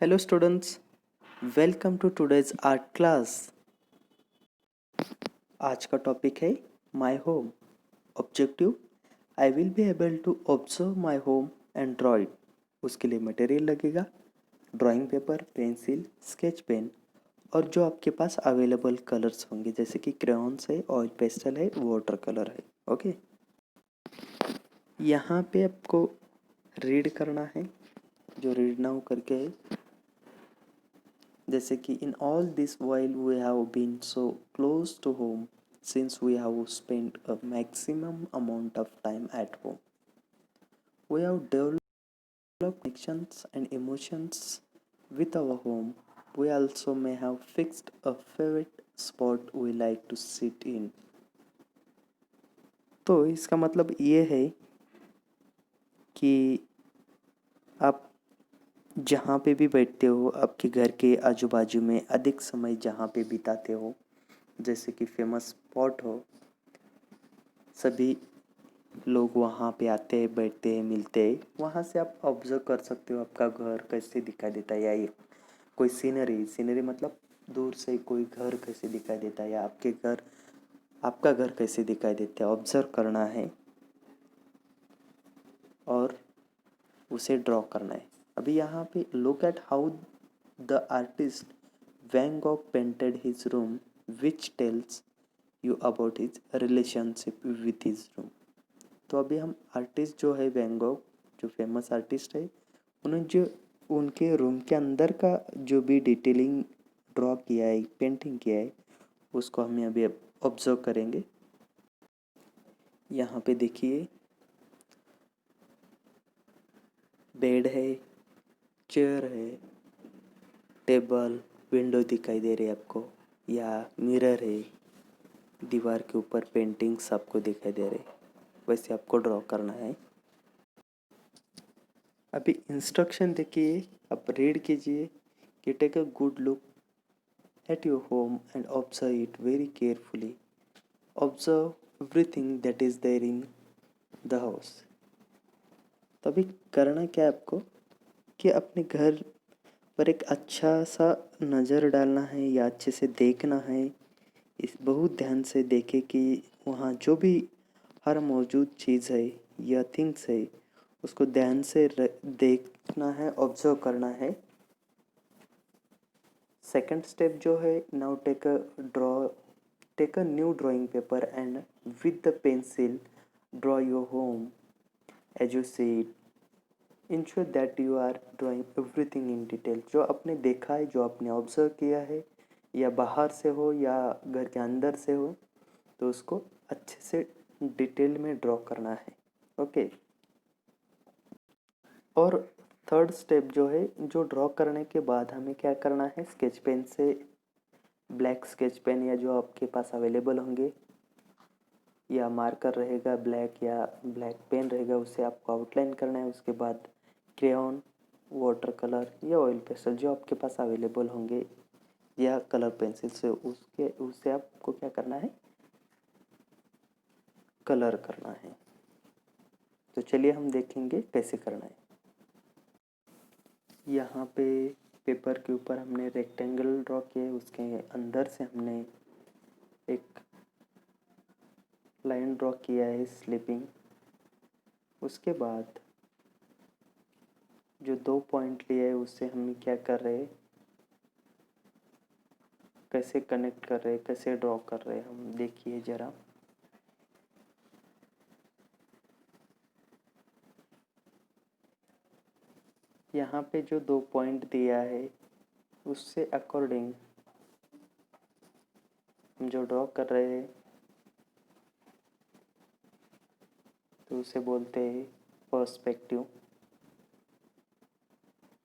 Hello students, welcome to today's art class. आज का topic है my home. Objective, I will be able to observe my home and draw it. उसके लिए material लगेगा drawing paper, pencil, sketch pen और जो आपके पास available colours होंगे जैसे कि क्रेयॉन्स है, ऑयल पेस्टल है, वाटर कलर है. ओके, यहाँ पे आपको रीड करना है जो रीड नाउ करके है. जैसे कि in all this while we have been so close to home since we have spent a maximum amount of time at home. We have developed connections and emotions with our home. We also may have fixed a favorite spot we like to sit in. तो इसका मतलब ये है कि आप जहाँ पे भी बैठते हो, आपके घर के आजू बाजू में अधिक समय जहाँ पे बिताते हो, जैसे कि फेमस स्पॉट हो, सभी लोग वहाँ पे आते हैं, बैठते हैं, मिलते हैं. वहाँ से आप ऑब्जर्व कर सकते हो आपका घर कैसे दिखाई देता है, या ये कोई सीनरी मतलब दूर से कोई घर कैसे दिखाई देता है, या आपका घर कैसे दिखाई देता है, ऑब्जर्व करना है और उसे ड्रॉ करना है. अभी यहाँ पे look at how the artist Van Gogh painted his room which tells you about his relationship with his room. तो अभी हम आर्टिस्ट जो है वैन गॉग, जो फेमस आर्टिस्ट है, उन्होंने जो उनके रूम के अंदर का जो भी डिटेलिंग ड्रॉ किया है, पेंटिंग किया है, उसको हमें अभी ऑब्जर्व करेंगे. यहाँ पे देखिए बेड है, चेयर है, टेबल, विंडो दिखाई दे रही है आपको, या मिरर है, दीवार के ऊपर पेंटिंग्स आपको दिखाई दे रहे. वैसे आपको ड्रॉ करना है. अभी इंस्ट्रक्शन देखिए, आप रीड कीजिए कि take a good look at your home and observe it very carefully. Observe everything that is there in the house. तो अभी करना क्या है आपको कि अपने घर पर एक अच्छा सा नज़र डालना है या अच्छे से देखना है. इस बहुत ध्यान से देखे कि वहाँ जो भी हर मौजूद चीज़ है या थिंग्स है उसको ध्यान से देखना है, ऑब्जर्व करना है. सेकंड स्टेप जो है, now take a new drawing paper and with the pencil draw your home as you see it. Ensure that you are drawing everything in detail. जो आपने देखा है, जो आपने ऑब्जर्व किया है, या बाहर से हो या घर के अंदर से हो, तो उसको अच्छे से डिटेल में ड्रॉ करना है. ओके. और थर्ड स्टेप जो है, जो ड्रॉ करने के बाद हमें क्या करना है, स्केच पेन से, ब्लैक स्केच पेन या जो आपके पास अवेलेबल होंगे, या मार्कर रहेगा ब्लैक या ब्लैक पेन रहेगा, उससे आपको आउटलाइन करना है. उसके बाद क्रेयॉन, वाटर कलर या ऑयल पेस्टल जो आपके पास अवेलेबल होंगे, या कलर पेंसिल से उससे आपको क्या करना है, कलर करना है. तो चलिए हम देखेंगे कैसे करना है. यहाँ पे पेपर के ऊपर हमने रेक्टेंगल ड्रॉ किए, उसके अंदर से हमने एक लाइन ड्रॉ किया है स्लिपिंग. उसके बाद जो 2 पॉइंट लिए है उससे हम क्या कर रहे हैं, कैसे कनेक्ट कर रहे हैं, कैसे ड्रॉ कर रहे हैं, हम देखिए ज़रा. यहाँ पे जो 2 पॉइंट दिया है उससे अकॉर्डिंग हम जो ड्रॉ कर रहे हैं तो उसे बोलते हैं पर्सपेक्टिव.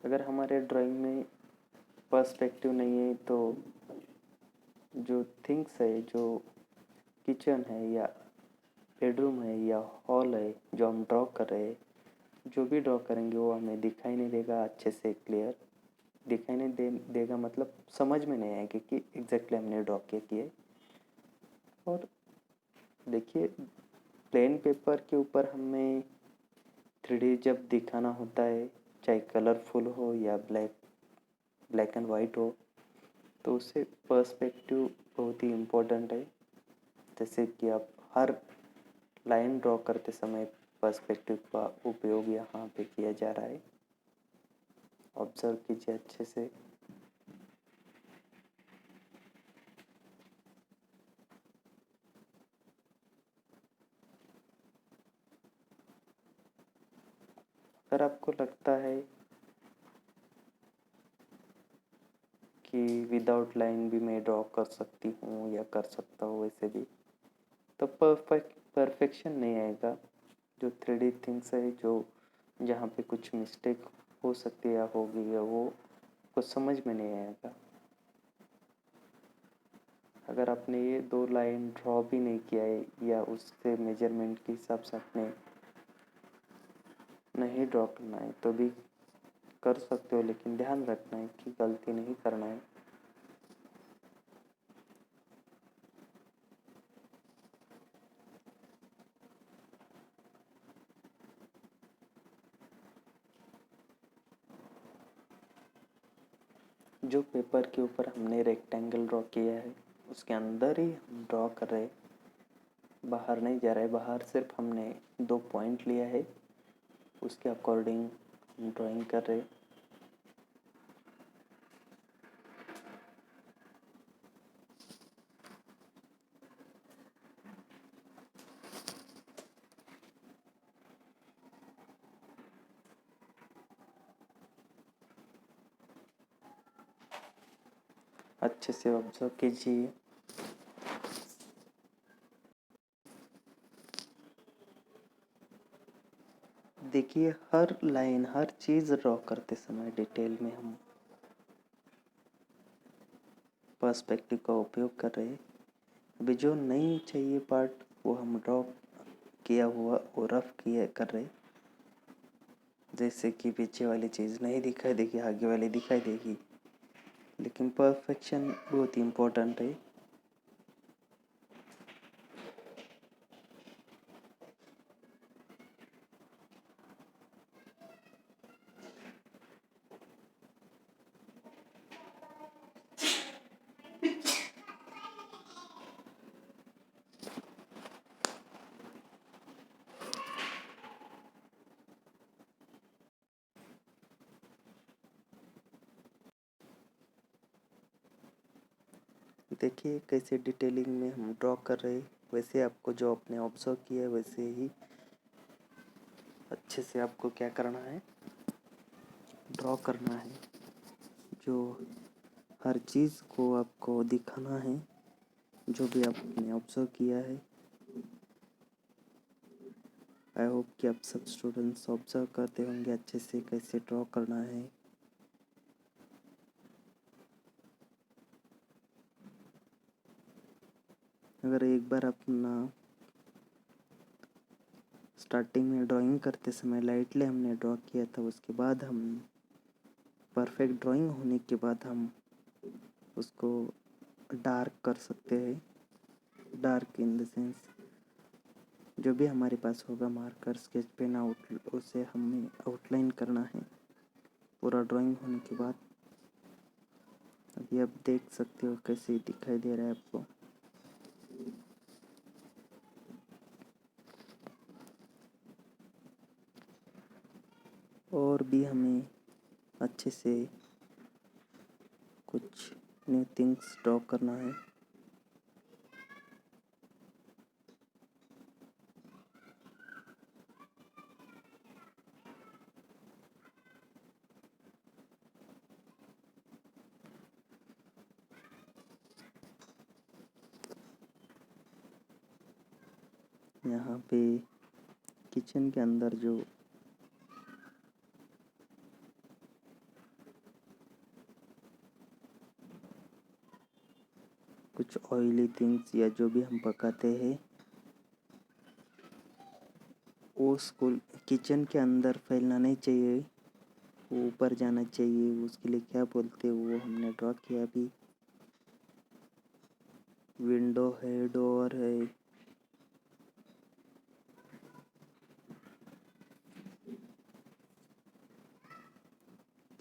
अगर हमारे ड्राइंग में पर्सपेक्टिव नहीं है तो जो थिंग्स है, जो किचन है या बेडरूम है या हॉल है, जो हम ड्रॉ कर रहे हैं, जो भी ड्रॉ करेंगे वो हमें दिखाई नहीं देगा अच्छे से, क्लियर दिखाई नहीं देगा मतलब समझ में नहीं आएगा कि एग्जैक्टली हमने ड्रॉ क्या किया है. और देखिए, प्लेन पेपर के ऊपर हमें 3D जब दिखाना होता है, चाहे कलरफुल हो या ब्लैक ब्लैक एंड वाइट हो, तो उससे पर्सपेक्टिव बहुत ही इम्पोर्टेंट है। जैसे कि आप हर लाइन ड्रॉ करते समय पर्सपेक्टिव का उपयोग यहाँ पे किया जा रहा है। ऑब्जर्व कीजिए अच्छे से। अगर आपको लगता है कि विदाउट लाइन भी मैं ड्रॉ कर सकती हूँ या कर सकता हूँ वैसे भी, तो परफेक्शन नहीं आएगा। जो 3D थिंग्स है, जो जहाँ पे कुछ मिस्टेक हो सकती है या होगी, या वो कुछ समझ में नहीं आएगा। अगर आपने ये 2 लाइन ड्रॉ भी नहीं किया है या उससे मेजरमेंट के हिसाब से आपने नहीं ड्रॉ करना है तो भी कर सकते हो, लेकिन ध्यान रखना है कि गलती नहीं करना है। जो पेपर के ऊपर हमने रेक्टेंगल ड्रॉ किया है उसके अंदर ही हम ड्रॉ कर रहे हैं, बाहर नहीं जा रहा है। बाहर सिर्फ हमने 2 पॉइंट लिया है, उसके अकॉर्डिंग हम ड्राइंग कर रहे हैं। अच्छे से ऑब्जर्व कीजिए। देखिए, हर लाइन, हर चीज़ ड्रॉ करते समय डिटेल में हम पर्सपेक्टिव का उपयोग कर रहे हैं। अभी जो नहीं चाहिए पार्ट वो हम ड्रॉ किया हुआ और रफ किया कर रहे। जैसे कि पीछे वाली चीज़ नहीं दिखाई देगी, आगे वाली दिखाई देगी, लेकिन परफेक्शन बहुत इम्पोर्टेंट है। देखिए कैसे डिटेलिंग में हम ड्रॉ कर रहे हैं। वैसे आपको जो आपने ऑब्जर्व किया है वैसे ही अच्छे से आपको क्या करना है, ड्रॉ करना है। जो हर चीज़ को आपको दिखाना है, जो भी आपने ऑब्जर्व किया है। आई होप कि आप सब स्टूडेंट्स ऑब्जर्व करते होंगे अच्छे से कैसे ड्रॉ करना है। अगर एक बार अपना स्टार्टिंग में ड्राइंग करते समय लाइटली हमने ड्रॉ किया था, उसके बाद हम परफेक्ट ड्राइंग होने के बाद हम उसको डार्क कर सकते हैं। डार्क इन द सेंस जो भी हमारे पास होगा, मार्कर, स्केच पेन, उसे हमें आउटलाइन करना है पूरा ड्राइंग होने के बाद। अभी आप देख सकते हो कैसे दिखाई दे रहा है आपको। और भी हमें अच्छे से कुछ न्यू थिंग्स ड्रॉ करना है। यहाँ पे किचन के अंदर जो कुछ ऑयली थिंग्स या जो भी हम पकाते हैं वो स्कूल किचन के अंदर फैलना नहीं चाहिए, वो ऊपर जाना चाहिए। उसके लिए क्या बोलते हैं वो हमने ड्रॉ किया। अभी विंडो है, डोर है,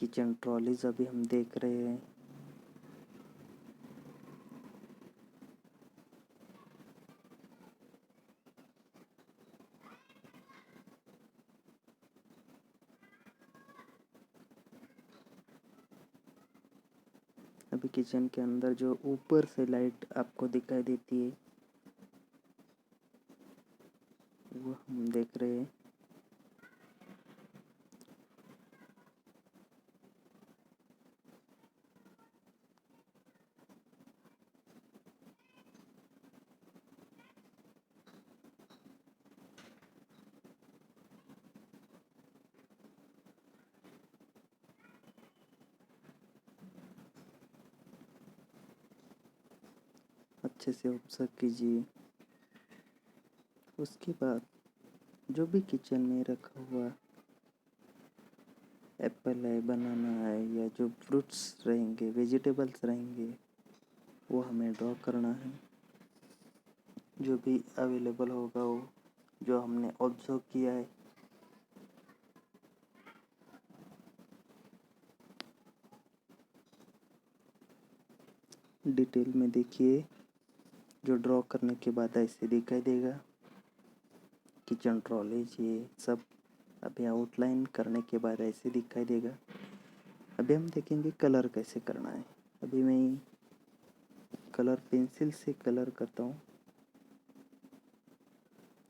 किचन ट्रॉलीज अभी हम देख रहे हैं। अभी किचन के अंदर जो ऊपर से लाइट आपको दिखाई देती है वो हम देख रहे हैं। अच्छे से ऑब्जर्व कीजिए। उसके बाद जो भी किचन में रखा हुआ एप्पल है, बनाना है, या जो फ्रूट्स रहेंगे, वेजिटेबल्स रहेंगे, वो हमें ड्रॉ करना है। जो भी अवेलेबल होगा वो जो हमने ऑब्जर्व किया है। डिटेल में देखिए, जो ड्रॉ करने के बाद ऐसे दिखाई देगा। किचन ट्रॉलीज ये सब अभी आउटलाइन करने के बाद ऐसे दिखाई देगा। अभी हम देखेंगे कलर कैसे करना है। अभी मैं कलर पेंसिल से कलर करता हूँ।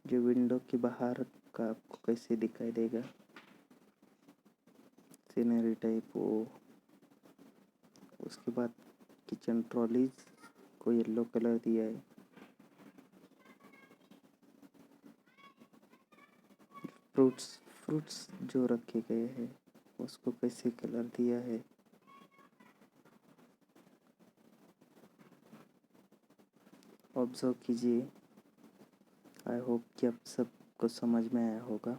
जो विंडो के बाहर का आपको कैसे दिखाई देगा, सीनरी टाइप वो। उसके बाद किचन ट्रॉलीज को येलो कलर दिया है। फ्रूट्स जो रखे गए हैं उसको कैसे कलर दिया है। ऑब्जर्व कीजिए। आई होप कि आप सबको समझ में आया होगा।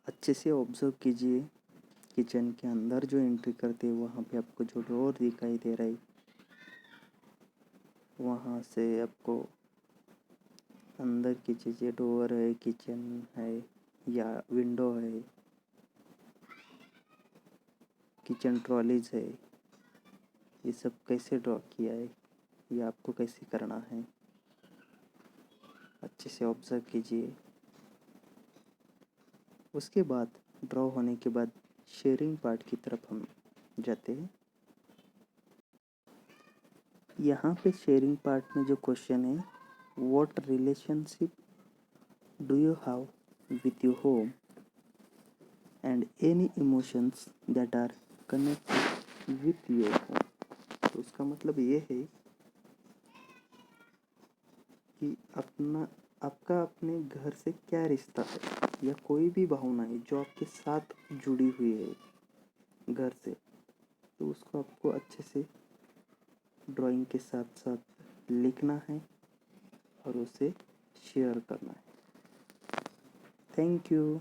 अच्छे से ऑब्जर्व कीजिए। किचन के अंदर जो एंट्री करते हैं वहाँ पे आपको जो डोर दिखाई दे रहा है, वहाँ से आपको अंदर की चीज़ें, डोर है, किचन है या विंडो है, किचन ट्रॉलीज है, ये सब कैसे ड्रॉ किया है, ये आपको कैसे करना है, अच्छे से ऑब्जर्व कीजिए। उसके बाद ड्रॉ होने के बाद शेयरिंग पार्ट की तरफ हम जाते हैं। यहाँ पे शेयरिंग पार्ट में जो क्वेश्चन है, what relationship do you have with your home and any emotions that are connected with your home. तो उसका मतलब ये है कि आपका अपने घर से क्या रिश्ता है, या कोई भी भावना है जो आपके साथ जुड़ी हुई है घर से, तो उसको आपको अच्छे से ड्राइंग के साथ साथ लिखना है और उसे शेयर करना है। Thank you.